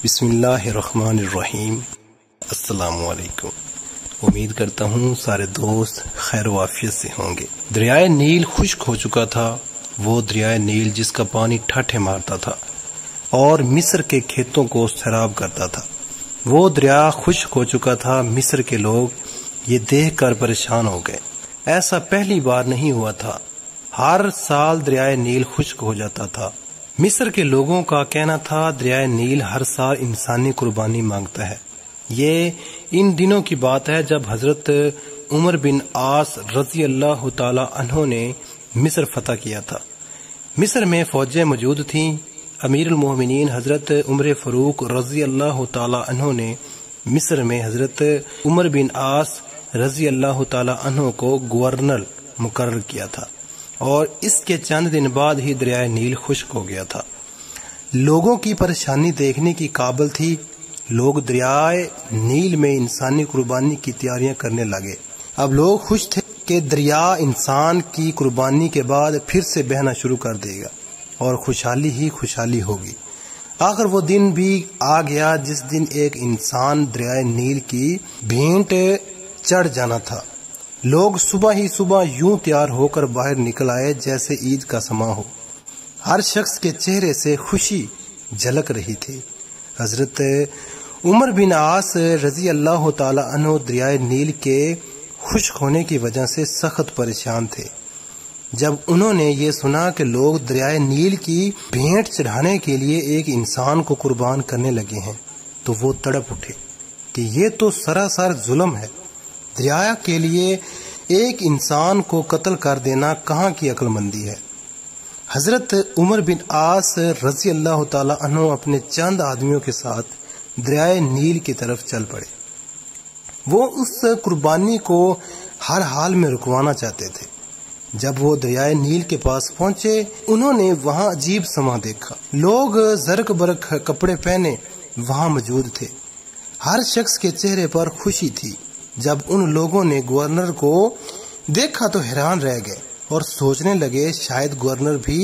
بسم اللہ الرحمن الرحیم۔ السلام علیکم۔ امید کرتا ہوں سارے دوست خیر و عافیت سے ہوں گے۔ دریائے نیل خشک ہو چکا تھا، وہ دریائے نیل جس کا پانی ٹھاٹھے مارتا تھا اور مصر کے کھیتوں کو سیراب کرتا تھا۔ وہ دریا خشک ہو چکا تھا۔ مصر کے لوگ یہ دیکھ کر پریشان ہو گئے۔ ایسا پہلی بار نہیں ہوا تھا۔ ہر سال دریائے نیل خشک ہو جاتا تھا۔ مصر کے لوگوں کا کہنا تھا دریائے نیل ہر سال انسانی قربانی مانگتا ہے۔ یہ ان دنوں کی بات ہے جب حضرت عمر بن عاص رضی اللہ تعالی عنہ نے مصر فتح کیا تھا۔ مصر میں فوجیں موجود تھیں۔ امیر المومنین حضرت عمر فاروق رضی اللہ تعالی عنہ نے مصر میں حضرت عمر بن عاص رضی اللہ تعالی عنہ کو گورنر مقرر کیا تھا، اور اس کے چند دن بعد ہی دریائے نیل خشک ہو گیا تھا۔ لوگوں کی پریشانی دیکھنے کی قابل تھی۔ لوگ دریائے نیل میں انسانی قربانی کی تیاریاں کرنے لگے۔ اب لوگ خوش تھے کہ دریا انسان کی قربانی کے بعد پھر سے بہنا شروع کر دے گا اور خوشحالی ہی خوشحالی ہوگی۔ آخر وہ دن بھی آ گیا جس دن ایک انسان دریائے نیل کی بھینٹ چڑھ جانا تھا۔ لوگ صبح ہی صبح یوں تیار ہو کر باہر نکل آئے جیسے عید کا سماں ہو۔ ہر شخص کے چہرے سے خوشی جھلک رہی تھی۔ حضرت عمر بن عاص رضی اللہ تعالی عنہ دریائے نیل کے خشک ہونے کی وجہ سے سخت پریشان تھے۔ جب انہوں نے یہ سنا کہ لوگ دریائے نیل کی بھینٹ چڑھانے کے لیے ایک انسان کو قربان کرنے لگے ہیں تو وہ تڑپ اٹھے کہ یہ تو سراسر ظلم ہے۔ دریا کے لیے ایک انسان کو قتل کر دینا کہاں کی عقل مندی ہے۔ حضرت عمر بن عاص رضی اللہ تعالی عنہ اپنے چند آدمیوں کے ساتھ دریائے نیل کی طرف چل پڑے۔ وہ اس قربانی کو ہر حال میں رکوانا چاہتے تھے۔ جب وہ دریائے نیل کے پاس پہنچے، انہوں نے وہاں عجیب سماں دیکھا۔ لوگ زرق برق کپڑے پہنے وہاں موجود تھے۔ ہر شخص کے چہرے پر خوشی تھی۔ جب ان لوگوں نے گورنر کو دیکھا تو حیران رہ گئے اور سوچنے لگے شاید گورنر بھی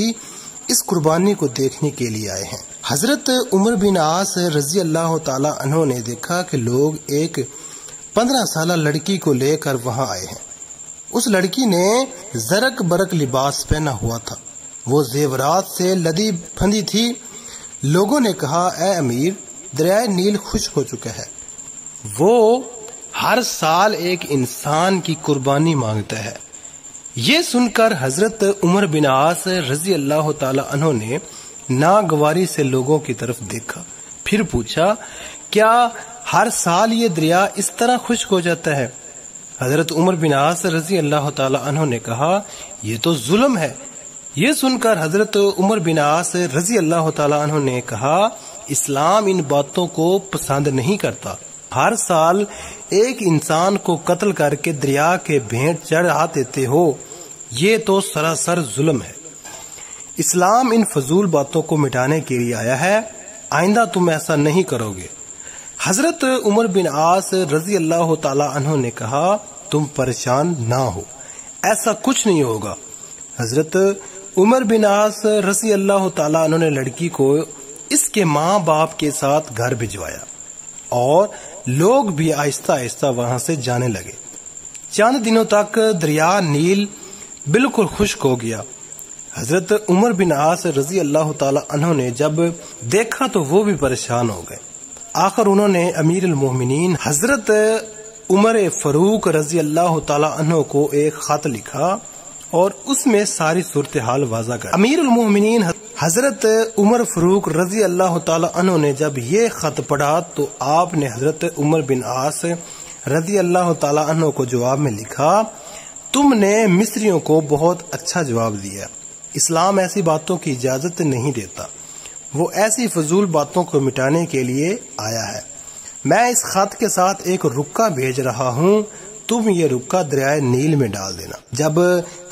اس قربانی کو دیکھنے کے لیے آئے ہیں۔ حضرت عمر بن عاص رضی اللہ تعالی عنہ نے دیکھا کہ لوگ ایک 15 سالہ لڑکی کو لے کر وہاں آئے ہیں۔ اس لڑکی نے زرق برق لباس پہنا ہوا تھا۔ وہ زیورات سے لدی پھندی تھی۔ لوگوں نے کہا، اے امیر، دریائے نیل خشک ہو چکا ہے۔ وہ ہر سال ایک انسان کی قربانی مانگتا ہے۔ یہ سن کر حضرت عمر بن عاص رضی اللہ تعالی عنہ نے ناگواری سے لوگوں کی طرف دیکھا، پھر پوچھا، کیا ہر سال یہ دریا اس طرح خشک ہو جاتا ہے؟ حضرت عمر بن عاص رضی اللہ تعالی عنہ نے کہا، یہ تو ظلم ہے۔ یہ سن کر حضرت عمر بن عاص رضی اللہ تعالی عنہ نے کہا، اسلام ان باتوں کو پسند نہیں کرتا۔ ہر سال ایک انسان کو قتل کر کے دریا کے بھینٹ چڑھا دیتے ہو، یہ تو سراسر ظلم ہے۔ اسلام ان فضول باتوں کو مٹانے کے لیے آیا ہے، آئندہ تم ایسا نہیں کرو گے۔ حضرت عمر بن عاص رضی اللہ تعالی عنہ نے کہا، تم پریشان نہ ہو، ایسا کچھ نہیں ہوگا۔ حضرت عمر بن عاص رضی اللہ تعالی عنہ نے لڑکی کو اس کے ماں باپ کے ساتھ گھر بھجوایا اور لوگ بھی آہستہ آہستہ وہاں سے جانے لگے۔ چند دنوں تک دریا نیل بالکل خشک ہو گیا۔ حضرت عمر بن عاص رضی اللہ تعالی عنہ نے جب دیکھا تو وہ بھی پریشان ہو گئے۔ آخر انہوں نے امیر المومنین حضرت عمر فاروق رضی اللہ تعالی عنہ کو ایک خط لکھا اور اس میں ساری صورتحال واضح کر۔ امیر المومنین حضرت عمر فاروق رضی اللہ تعالی عنہ نے جب یہ خط پڑھا تو آپ نے حضرت عمر بن عاص رضی اللہ تعالی عنہ کو جواب میں لکھا، تم نے مصریوں کو بہت اچھا جواب دیا۔ اسلام ایسی باتوں کی اجازت نہیں دیتا، وہ ایسی فضول باتوں کو مٹانے کے لیے آیا ہے۔ میں اس خط کے ساتھ ایک رکا بھیج رہا ہوں، تم یہ رکا دریائے نیل میں ڈال دینا۔ جب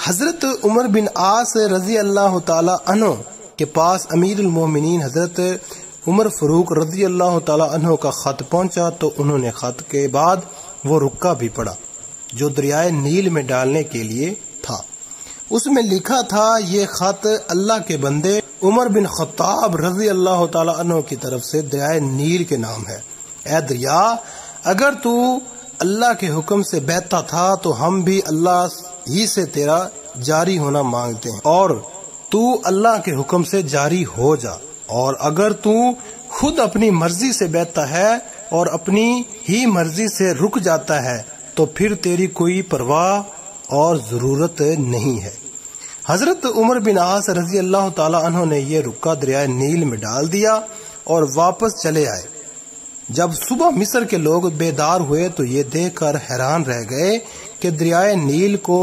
حضرت عمر بن عاص رضی اللہ تعالی عنہ کے پاس امیر المومنین حضرت عمر فاروق رضی اللہ تعالی عنہ کا خط پہنچا تو انہوں نے خط کے بعد وہ رکا بھی پڑھا جو دریائے نیل میں ڈالنے کے لیے تھا۔ اس میں لکھا تھا، یہ خط اللہ کے بندے عمر بن خطاب رضی اللہ تعالی عنہ کی طرف سے دریائے نیل کے نام ہے۔ اے دریا، اگر تو اللہ کے حکم سے بہتا تھا تو ہم بھی اللہ ہی سے تیرا جاری ہونا مانگتے ہیں، اور تو اللہ کے حکم سے جاری ہو جا، اور اگر تو خود اپنی مرضی سے بہتا ہے اور اپنی ہی مرضی سے رک جاتا ہے تو پھر تیری کوئی پرواہ اور ضرورت نہیں ہے۔ حضرت عمر بن عاص رضی اللہ تعالی عنہ نے یہ رکا دریائے نیل میں ڈال دیا اور واپس چلے آئے۔ جب صبح مصر کے لوگ بیدار ہوئے تو یہ دیکھ کر حیران رہ گئے کہ دریائے نیل کو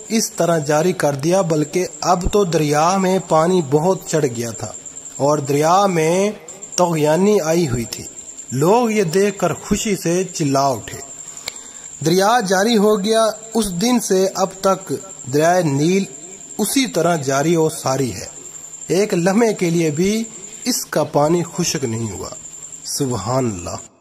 اس طرح جاری کر دیا، بلکہ اب تو دریا میں پانی بہت چڑھ گیا تھا اور دریا میں طغیانی آئی ہوئی تھی۔ لوگ یہ دیکھ کر خوشی سے چلا اٹھے۔ دریا جاری ہو گیا۔ اس دن سے اب تک دریائے نیل اسی طرح جاری و ساری ہے، ایک لمحے کے لیے بھی اس کا پانی خشک نہیں ہوا۔ سبحان اللہ۔